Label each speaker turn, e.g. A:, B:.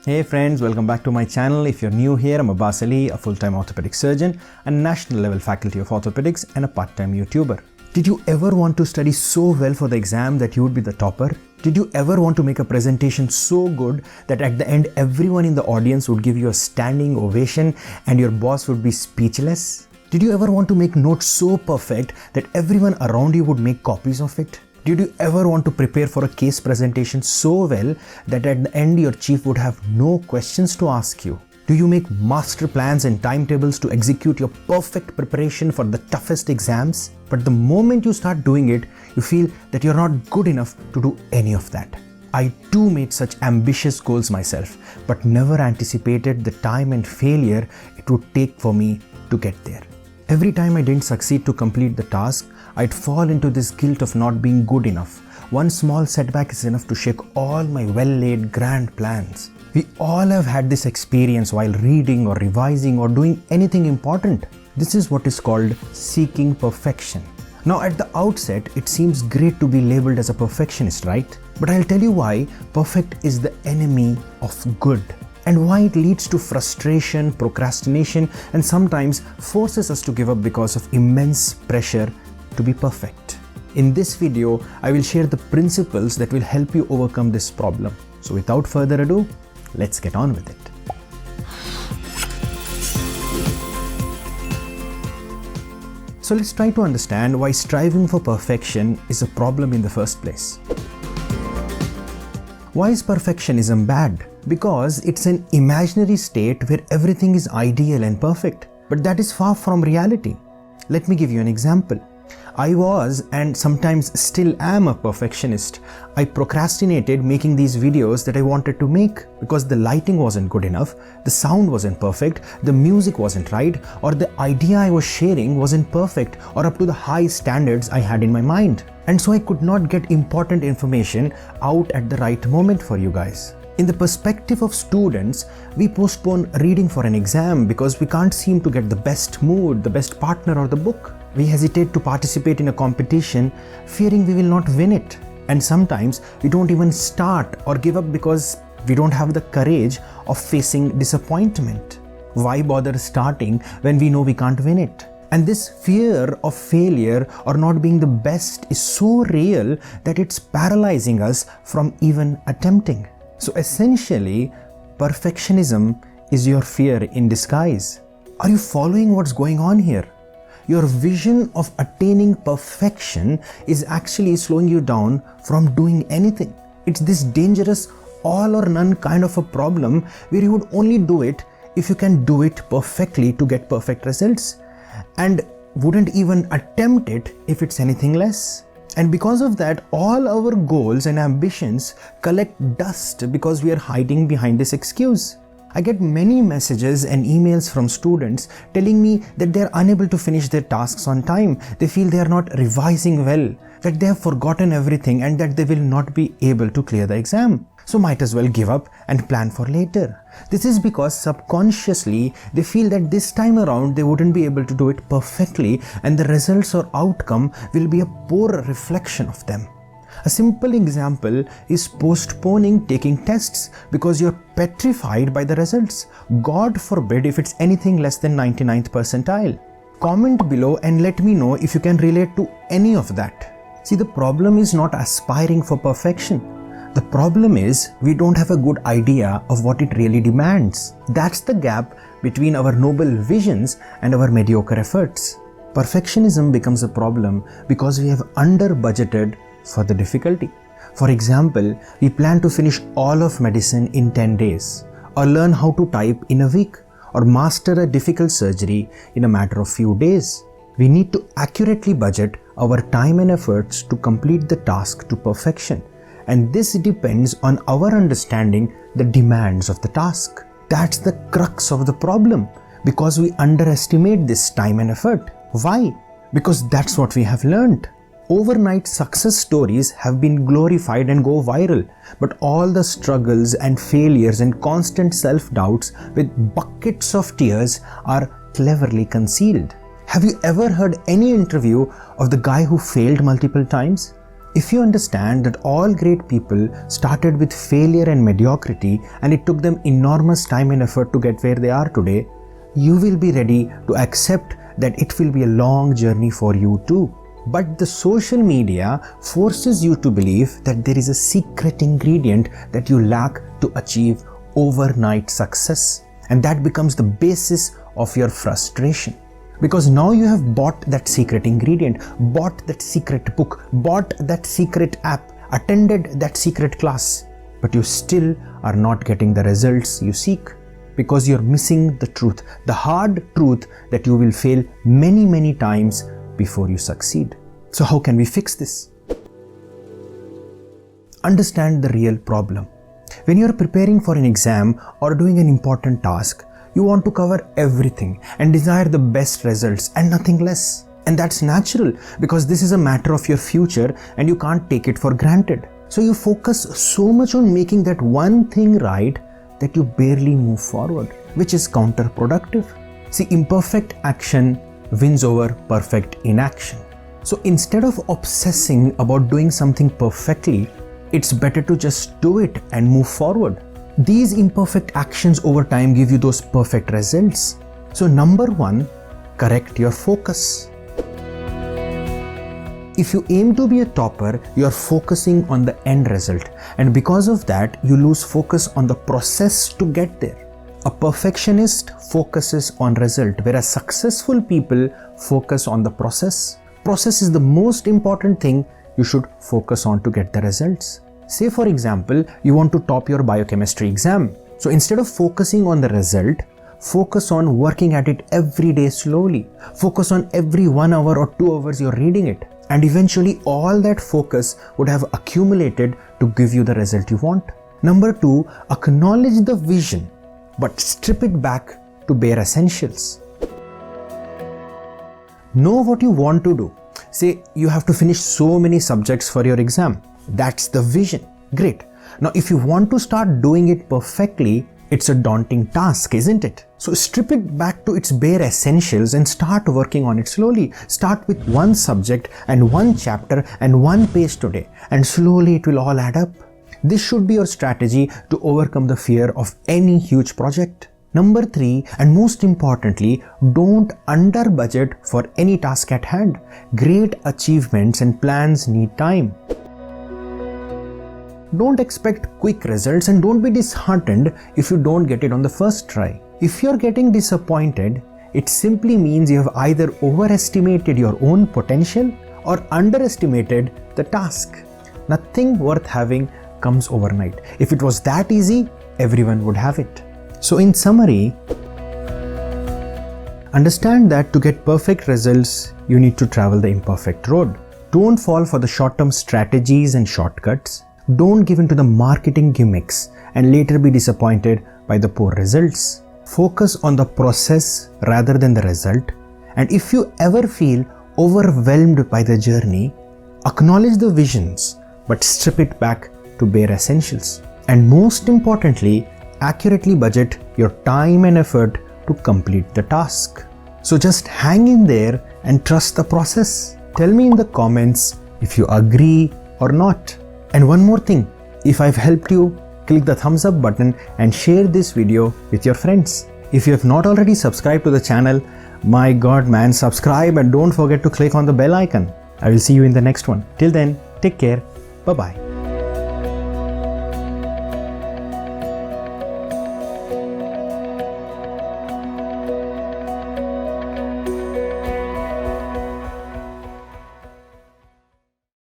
A: Hey friends, welcome back to my channel. If you're new here, I'm Abbas Ali, a full-time orthopedic surgeon, a national level faculty of orthopedics and a part-time YouTuber. Did you ever want to study so well for the exam that you would be the topper? Did you ever want to make a presentation so good that at the end everyone in the audience would give you a standing ovation and your boss would be speechless? Did you ever want to make notes so perfect that everyone around you would make copies of it? Did you ever want to prepare for a case presentation so well that at the end your chief would have no questions to ask you? Do you make master plans and timetables to execute your perfect preparation for the toughest exams? But the moment you start doing it, you feel that you're not good enough to do any of that. I too made such ambitious goals myself, but never anticipated the time and failure it would take for me to get there. Every time I didn't succeed to complete the task, I'd fall into this guilt of not being good enough. One small setback is enough to shake all my well-laid grand plans. We all have had this experience while reading or revising or doing anything important. This is what is called seeking perfection. Now at the outset, it seems great to be labeled as a perfectionist, right? But I'll tell you why perfect is the enemy of good, and why it leads to frustration, procrastination, and sometimes forces us to give up because of immense pressure to be perfect. In this video, I will share the principles that will help you overcome this problem. So without further ado, let's get on with it. So let's try to understand why striving for perfection is a problem in the first place. Why is perfectionism bad? Because it's an imaginary state where everything is ideal and perfect, but that is far from reality. Let me give you an example. I was and sometimes still am a perfectionist. I procrastinated making these videos that I wanted to make because the lighting wasn't good enough, the sound wasn't perfect, the music wasn't right, or the idea I was sharing wasn't perfect or up to the high standards I had in my mind. And so I could not get important information out at the right moment for you guys. In the perspective of students, we postpone reading for an exam because we can't seem to get the best mood, the best partner, or the book. We hesitate to participate in a competition, fearing we will not win it. And sometimes we don't even start or give up because we don't have the courage of facing disappointment. Why bother starting when we know we can't win it? And this fear of failure or not being the best is so real that it's paralyzing us from even attempting. So essentially, perfectionism is your fear in disguise. Are you following what's going on here? Your vision of attaining perfection is actually slowing you down from doing anything. It's this dangerous all or none kind of a problem where you would only do it if you can do it perfectly to get perfect results, and wouldn't even attempt it if it's anything less. And because of that, all our goals and ambitions collect dust because we are hiding behind this excuse. I get many messages and emails from students telling me that they are unable to finish their tasks on time. They feel they are not revising well, that they have forgotten everything, and that they will not be able to clear the exam. So might as well give up and plan for later. This is because subconsciously they feel that this time around they wouldn't be able to do it perfectly, and the results or outcome will be a poor reflection of them. A simple example is postponing taking tests because you're petrified by the results. God forbid if it's anything less than 99th percentile. Comment below and let me know if you can relate to any of that. See, the problem is not aspiring for perfection. The problem is we don't have a good idea of what it really demands. That's the gap between our noble visions and our mediocre efforts. Perfectionism becomes a problem because we have under-budgeted for the difficulty. For example, we plan to finish all of medicine in 10 days, or learn how to type in a week, or master a difficult surgery in a matter of few days. We need to accurately budget our time and efforts to complete the task to perfection. And this depends on our understanding the demands of the task. That's the crux of the problem, because we underestimate this time and effort. Why? Because that's what we have learned. Overnight success stories have been glorified and go viral, but all the struggles and failures and constant self-doubts with buckets of tears are cleverly concealed. Have you ever heard any interview of the guy who failed multiple times? If you understand that all great people started with failure and mediocrity and it took them enormous time and effort to get where they are today, you will be ready to accept that it will be a long journey for you too. But the social media forces you to believe that there is a secret ingredient that you lack to achieve overnight success. And that becomes the basis of your frustration. Because now you have bought that secret ingredient, bought that secret book, bought that secret app, attended that secret class, but you still are not getting the results you seek because you're missing the truth, the hard truth that you will fail many times before you succeed. So how can we fix this? Understand the real problem. When you're preparing for an exam or doing an important task, you want to cover everything and desire the best results and nothing less. And that's natural because this is a matter of your future and you can't take it for granted. So you focus so much on making that one thing right that you barely move forward, which is counterproductive. See, imperfect action wins over perfect inaction. So instead of obsessing about doing something perfectly, it's better to just do it and move forward. These imperfect actions over time give you those perfect results. So number 1, correct your focus. If you aim to be a topper, you are focusing on the end result, and because of that, you lose focus on the process to get there. A perfectionist focuses on result, whereas successful people focus on the process. Process is the most important thing you should focus on to get the results. Say for example, you want to top your biochemistry exam. So instead of focusing on the result, focus on working at it every day slowly. Focus on every 1 hour or 2 hours you're reading it. And eventually all that focus would have accumulated to give you the result you want. Number 2, acknowledge the vision, but strip it back to bare essentials. Know what you want to do. Say you have to finish so many subjects for your exam. That's the vision. Great. Now if you want to start doing it perfectly, it's a daunting task, isn't it? So strip it back to its bare essentials and start working on it slowly. Start with one subject and one chapter and one page today, and slowly it will all add up. This should be your strategy to overcome the fear of any huge project. Number 3, and most importantly, don't under budget for any task at hand. Great achievements and plans need time. Don't expect quick results and don't be disheartened if you don't get it on the first try. If you're getting disappointed, it simply means you have either overestimated your own potential or underestimated the task. Nothing worth having comes overnight. If it was that easy, everyone would have it. So in summary, understand that to get perfect results, you need to travel the imperfect road. Don't fall for the short-term strategies and shortcuts. Don't give in to the marketing gimmicks and later be disappointed by the poor results. Focus on the process rather than the result. And if you ever feel overwhelmed by the journey, acknowledge the visions, but strip it back to bare essentials. And most importantly, accurately budget your time and effort to complete the task. So just hang in there and trust the process. Tell me in the comments if you agree or not. And one more thing, if I've helped you, click the thumbs up button and share this video with your friends. If you have not already subscribed to the channel, my god man, subscribe and don't forget to click on the bell icon. I will see you in the next one. Till then, take care. Bye-bye.